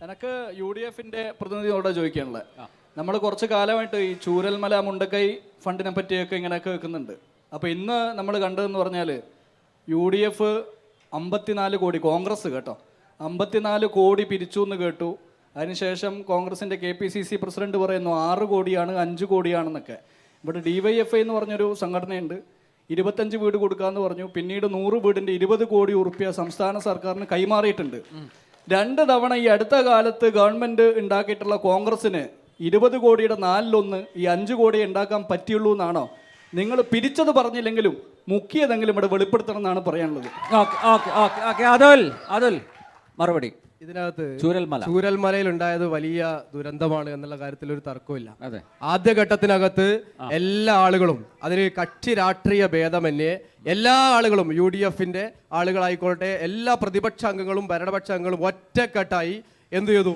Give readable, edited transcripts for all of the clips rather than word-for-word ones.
എനിക്ക് UDF-ന്റെ പ്രതിനിധിയോട് ചോദിക്കാനുള്ളത്, നമ്മൾ കുറച്ച് കാലമായിട്ട് ഈ ചൂരൽമല മുണ്ടക്കൈ ഫണ്ടിനെ പറ്റിയൊക്കെ ഇങ്ങനെ കേൾക്കുന്നുണ്ട്. അപ്പോൾ ഇന്ന് നമ്മൾ കണ്ടതെന്ന് പറഞ്ഞാൽ UDF 54 കോടി, കോൺഗ്രസ് കേട്ടോ 54 കോടി പിരിച്ചു എന്ന് കേട്ടു. അതിനുശേഷം കോൺഗ്രസിൻ്റെ KPCC പ്രസിഡന്റ് പറയുന്നു 6 കോടിയാണ് 5 കോടിയാണെന്നൊക്കെ. ഇവിടെ DYFI എന്ന് പറഞ്ഞൊരു സംഘടനയുണ്ട്, 25 വീട് കൊടുക്കാമെന്ന് പറഞ്ഞു. പിന്നീട് 100 വീടിൻ്റെ 20 കോടി ഉറുപ്പ്യ സംസ്ഥാന സർക്കാരിന് കൈമാറിയിട്ടുണ്ട്. 2 തവണ ഈ അടുത്ത കാലത്ത് ഗവൺമെൻറ് ഉണ്ടാക്കിയിട്ടുള്ള കോൺഗ്രസ്സിന് 20 കോടിയുടെ 4/1 ഈ 5 കോടി ഉണ്ടാക്കാൻ പറ്റിയുള്ളൂ എന്നാണോ? നിങ്ങൾ പിരിച്ചത് പറഞ്ഞില്ലെങ്കിലും മുക്കിയതെങ്കിലും ഇവിടെ വെളിപ്പെടുത്തണം എന്നാണ് പറയാനുള്ളത്. അതുൽ മറുപടി. ഇതിനകത്ത് ചൂരൽമലയിൽ ഉണ്ടായത് വലിയ ദുരന്തമാണ് എന്നുള്ള കാര്യത്തിൽ ഒരു തർക്കമില്ല. ആദ്യഘട്ടത്തിനകത്ത് എല്ലാ ആളുകളും, അതിന് കക്ഷി രാഷ്ട്രീയ ഭേദമന്യേ എല്ലാ ആളുകളും, UDF-ന്റെ ആളുകളായിക്കോട്ടെ, എല്ലാ പ്രതിപക്ഷ അംഗങ്ങളും ഭരണപക്ഷ അംഗങ്ങളും ഒറ്റക്കെട്ടായി എന്തു ചെയ്തു?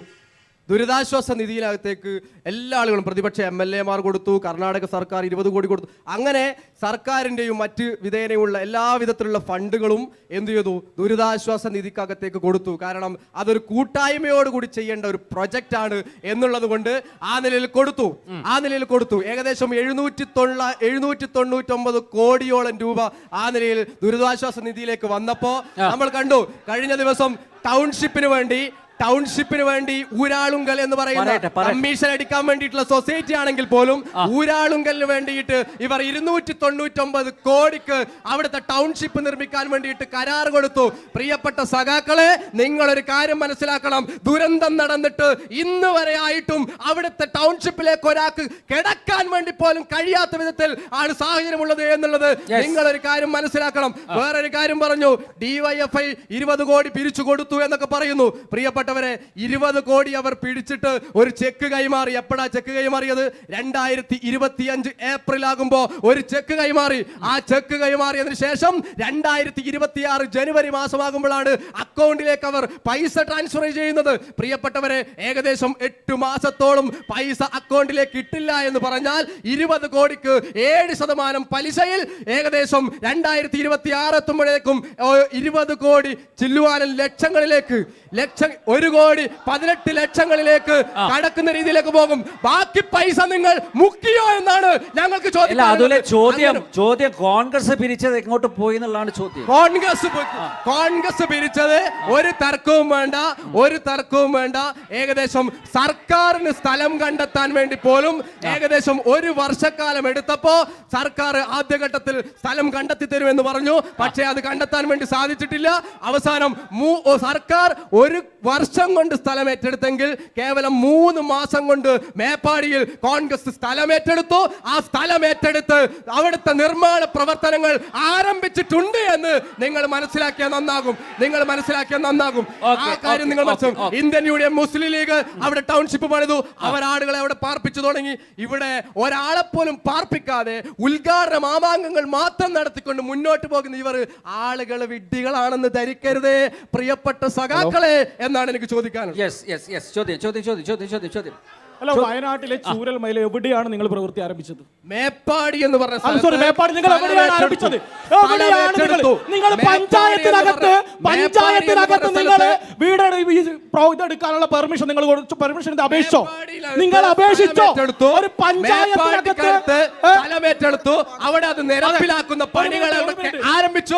ദുരിതാശ്വാസ നിധിയിനകത്തേക്ക് എല്ലാ ആളുകളും, പ്രതിപക്ഷ MLA-മാർ കൊടുത്തു, കർണാടക സർക്കാർ 20 കോടി കൊടുത്തു. അങ്ങനെ സർക്കാരിൻ്റെയും മറ്റ് വിധേനയുള്ള എല്ലാവിധത്തിലുള്ള ഫണ്ടുകളും എന്തു ചെയ്തു? ദുരിതാശ്വാസ നിധിക്കകത്തേക്ക് കൊടുത്തു. കാരണം അതൊരു കൂട്ടായ്മയോടുകൂടി ചെയ്യേണ്ട ഒരു പ്രൊജക്റ്റാണ് എന്നുള്ളത് കൊണ്ട് ആ നിലയിൽ കൊടുത്തു. ഏകദേശം 799 കോടിയോളം രൂപ ആ നിലയിൽ ദുരിതാശ്വാസ നിധിയിലേക്ക് വന്നപ്പോൾ നമ്മൾ കണ്ടു. കഴിഞ്ഞ ദിവസം ടൗൺഷിപ്പിന് വേണ്ടി ഊരാളുങ്കൽ എന്ന് പറയുന്ന കമ്മീഷൻ അടിക്കാൻ വേണ്ടിയിട്ടുള്ള സൊസൈറ്റി ആണെങ്കിൽ പോലും ഊരാളുങ്കലിന് വേണ്ടിയിട്ട് ഇവർ 299 കോടിക്ക് അവിടുത്തെ ടൗൺഷിപ്പ് നിർമ്മിക്കാൻ വേണ്ടിയിട്ട് കരാർ കൊടുത്തു. പ്രിയപ്പെട്ട സഖാക്കളെ, നിങ്ങളൊരു കാര്യം മനസ്സിലാക്കണം. ദുരന്തം നടന്നിട്ട് ഇന്ന് വരെ ആയിട്ടും അവിടുത്തെ ടൗൺഷിപ്പിലേക്ക് ഒരാൾക്ക് കിടക്കാൻ വേണ്ടി പോലും കഴിയാത്ത വിധത്തിൽ ആണ് സാഹചര്യമുള്ളത് എന്നുള്ളത് നിങ്ങളൊരു കാര്യം മനസ്സിലാക്കണം. വേറൊരു കാര്യം പറഞ്ഞു, DYFI 20 കോടി പിരിച്ചു കൊടുത്തു എന്നൊക്കെ പറയുന്നു. പ്രിയപ്പെട്ട 20 കോടി അവർ പിടിച്ചിട്ട് ഒരു ചെക്ക് കൈമാറി. എപ്പോഴാ ചെക്ക് കൈമാറിയത്? 2025 ഏപ്രിൽ ആകുമ്പോൾ ഒരു ചെക്ക് കൈമാറി. ആ ചെക്ക് കൈമാറിയതിനു ശേഷം 2026 ജനുവരി മാസമാകുമ്പോഴാണ് അക്കൗണ്ടിലേക്ക് അവർ പൈസ ട്രാൻസ്ഫർ ചെയ്യുന്നത്. പ്രിയപ്പെട്ടവരെ, ഏകദേശം 8 മാസത്തോളം പൈസ അക്കൗണ്ടിലേക്ക് ഇട്ടില്ല എന്ന് പറഞ്ഞാൽ 20 കോടിക്ക് 7% പലിശയിൽ ഏകദേശം 2026 എത്തുമ്പോഴേക്കും 20 കോടി ചില്ലുവാനൻ ലക്ഷങ്ങളിലേക്ക്, 1 കോടി 18 ലക്ഷങ്ങളിലേക്ക് കടക്കുന്ന രീതിയിലേക്ക് പോകും. ബാക്കി പൈസ നിങ്ങൾ മുക്കിയോ എന്നാണ് ഞങ്ങൾക്ക് ചോദ്യം. കോൺഗ്രസ് പിരിച്ചത് എങ്ങോട്ട് പോയി എന്നുള്ളതാണ് ചോദ്യം. കോൺഗ്രസ് പിരിച്ചത് ഒരു തർക്കവും വേണ്ട. ഏകദേശം സർക്കാരിന് സ്ഥലം കണ്ടെത്താൻ വേണ്ടി പോലും ഏകദേശം 1 വർഷക്കാലം എടുത്തപ്പോ സർക്കാർ ആദ്യഘട്ടത്തിൽ സ്ഥലം കണ്ടെത്തി തരുമെന്ന് പറഞ്ഞു. പക്ഷേ അത് കണ്ടെത്താൻ വേണ്ടി സാധിച്ചിട്ടില്ല. അവസാനം സർക്കാർ 1 വർഷം കൊണ്ട് സ്ഥലം ഏറ്റെടുത്തെങ്കിൽ കേവലം 3 മാസം കൊണ്ട് മേപ്പാടിയിൽ കോൺഗ്രസ് സ്ഥലം ഏറ്റെടുത്തു. ആ സ്ഥലം ഏറ്റെടുത്ത് അവിടുത്തെ നിർമ്മാണ പ്രവർത്തനങ്ങൾ ആരംഭിച്ചിട്ടുണ്ട് എന്ന് നിങ്ങൾ മനസ്സിലാക്കിയാൽ നന്നാകും. ആ കാര്യം നിങ്ങൾ മനസ്സിലാക്കും. ഇന്ത്യൻ യൂണിയൻ മുസ്ലിം ലീഗ് അവിടെ ടൗൺഷിപ്പ് പണിതു. അവർ ആളുകളെ അവിടെ പാർപ്പിച്ചു തുടങ്ങി. ഇവിടെ ഒരാളെ പോലും പാർപ്പിക്കാതെ ഉദ്ഘാടന മാമാങ്കങ്ങൾ മാത്രം നടത്തിക്കൊണ്ട് മുന്നോട്ട് പോകുന്ന ഇവർ ആളുകൾ വിഡ്ഢികളാണെന്ന് ധരിക്കരുതേ പ്രിയപ്പെട്ട സഖാക്കളെ എന്നാണ് എനിക്ക് ചോദിക്കാനുള്ളത്. ചോദ്യം. അല്ല, വയനാട്ടിലെ ചൂരൽമലയിൽ എവിടെയാണ് നിങ്ങൾ പ്രവൃത്തി ആരംഭിച്ചത്? മേപ്പാടി എന്ന് പറഞ്ഞ മേപ്പാടി നിങ്ങൾ എവിടെയാണ് ആരംഭിച്ചത്? നിങ്ങൾ പഞ്ചായത്തിനകത്ത് നിങ്ങൾ വീട് ഇതെടുക്കാനുള്ള പെർമിഷൻ നിങ്ങൾ അപേക്ഷിച്ചോ? നിങ്ങൾ അപേക്ഷിച്ചോ? ഒരു പഞ്ചായത്തിനകത്ത് സ്ഥലമേറ്റെടുത്തു. അവിടെ അത് നിരപ്പിലാക്കുന്ന പണികൾ ആരംഭിച്ചു.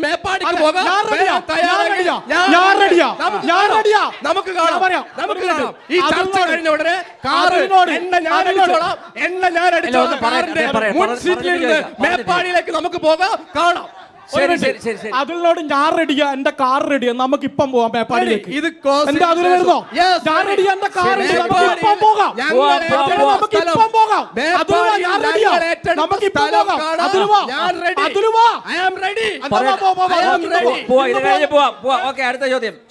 മേപ്പാടിക്ക് പോകാം. നമുക്ക് കാണാം. ഈ ചർച്ച കഴിഞ്ഞ ഉടനെ മേപ്പാടിയിലേക്ക് നമുക്ക് പോകാം, കാണാം. അതിനോട് ഞാൻ റെഡിയാ, എന്റെ കാർ റെഡിയാ, നമുക്ക് ഇപ്പം പോവാം മേപ്പാടിയിലേക്ക്. ഇത് വരുന്നോ? ഞാൻ റെഡിയാ, എന്റെ കാർ പോകാം. അടുത്ത ചോദ്യം.